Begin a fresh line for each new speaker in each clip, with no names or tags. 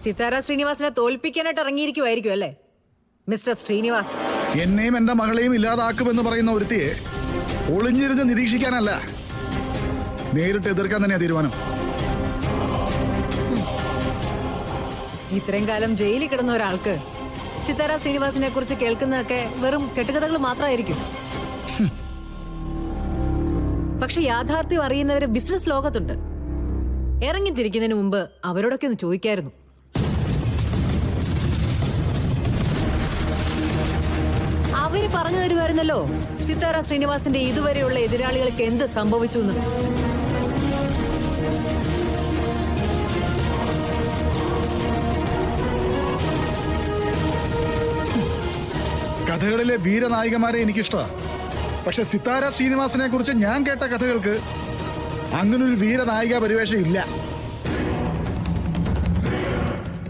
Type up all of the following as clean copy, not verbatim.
സിതാര ശ്രീനിവാസിനെ തോൽപ്പിക്കാനായിട്ട് ഇറങ്ങിയിരിക്കുമായിരിക്കും അല്ലേ മിസ്റ്റർ ശ്രീനിവാസ്?
എന്നെയും എന്റെ മകളെയും ഇല്ലാതാക്കുമെന്ന് പറയുന്ന ഒരുത്തിയെ ഒളിഞ്ഞിരുന്ന് നിരീക്ഷിക്കാനല്ല, നേരിട്ട് എതിർക്കാൻ തന്നെയാ തീരുമാനം.
ഇത്രയും കാലം ജയിലിൽ കിടന്ന ഒരാൾക്ക് സിതാര ശ്രീനിവാസിനെ കുറിച്ച് കേൾക്കുന്നതൊക്കെ വെറും കെട്ടുകഥകൾ മാത്രമായിരിക്കും. പക്ഷെ യാഥാർത്ഥ്യം അറിയുന്നവര് ബിസിനസ് ലോകത്തുണ്ട്. ഇറങ്ങിത്തിരിക്കുന്നതിന് മുമ്പ് അവരോടൊക്കെ ഒന്ന് ചോദിക്കായിരുന്നു. അവര് പറഞ്ഞു തരുമായിരുന്നല്ലോ സിതാര ശ്രീനിവാസിന്റെ ഇതുവരെയുള്ള എതിരാളികൾക്ക് എന്ത് സംഭവിച്ചു എന്ന്.
കഥകളിലെ വീരനായികമാരെ എനിക്കിഷ്ടമാണ്. പക്ഷെ സിതാര ശ്രീനിവാസനെ കുറിച്ച് ഞാൻ കേട്ട കഥകൾക്ക് അങ്ങനൊരു വീരനായിക പരിവേഷം ഇല്ല.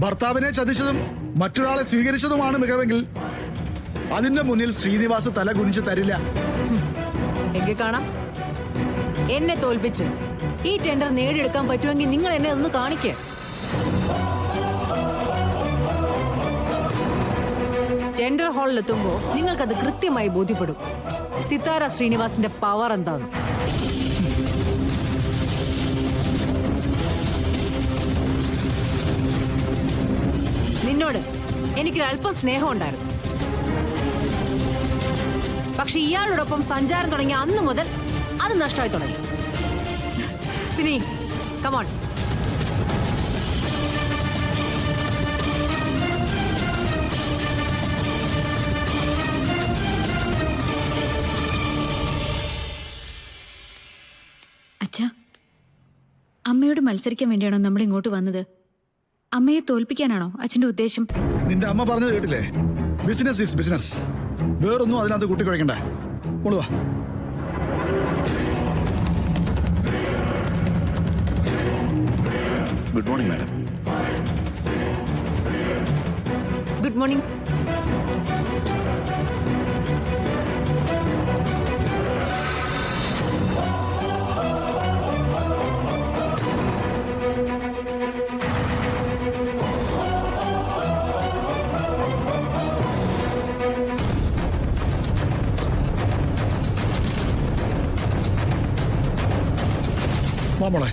ഭർത്താവിനെ ചതിച്ചതും മറ്റൊരാളെ സ്വീകരിച്ചതുമാണ് മികവെങ്കിൽ അതിന്റെ മുന്നിൽ ശ്രീനിവാസ് തല കുനിച്ച് തരില്ല.
എങ്കിൽ കാണാം. എന്നെ തോൽപ്പിച്ച് ഈ ടെൻഡർ നേടിയെടുക്കാൻ പറ്റുമെങ്കിൽ നിങ്ങൾ എന്നെ ഒന്ന് കാണിക്കേ. ടെൻഡർ ഹാളിലെത്തുമ്പോ നിങ്ങൾക്കത് കൃത്യമായി ബോധ്യപ്പെടും സിതാര ശ്രീനിവാസിന്റെ പവർ എന്താണ്. നിന്നോട് എനിക്കൊരല്പം സ്നേഹം ഉണ്ടായിരുന്നു. പക്ഷെ ഇയാളോടൊപ്പം സഞ്ചാരം തുടങ്ങിയ അന്നു മുതൽ അത് നഷ്ടമായി തുടങ്ങി. സിനി, കമോൺ.
അച്ഛാ, അമ്മയോട് മത്സരിക്കാൻ വേണ്ടിയാണോ നമ്മൾ ഇങ്ങോട്ട് വന്നത്? അമ്മയെ തോൽപ്പിക്കാനാണോ അച്ഛന്റെ ഉദ്ദേശം?
നിന്റെ അമ്മ പറഞ്ഞത് കേട്ടില്ലേ? Business is business. വേറൊന്നും അതിനകത്ത് കൂട്ടിക്കുഴക്കണ്ട. മോളുവാ.
Good morning madam.
Good morning.
വാ മോളെ.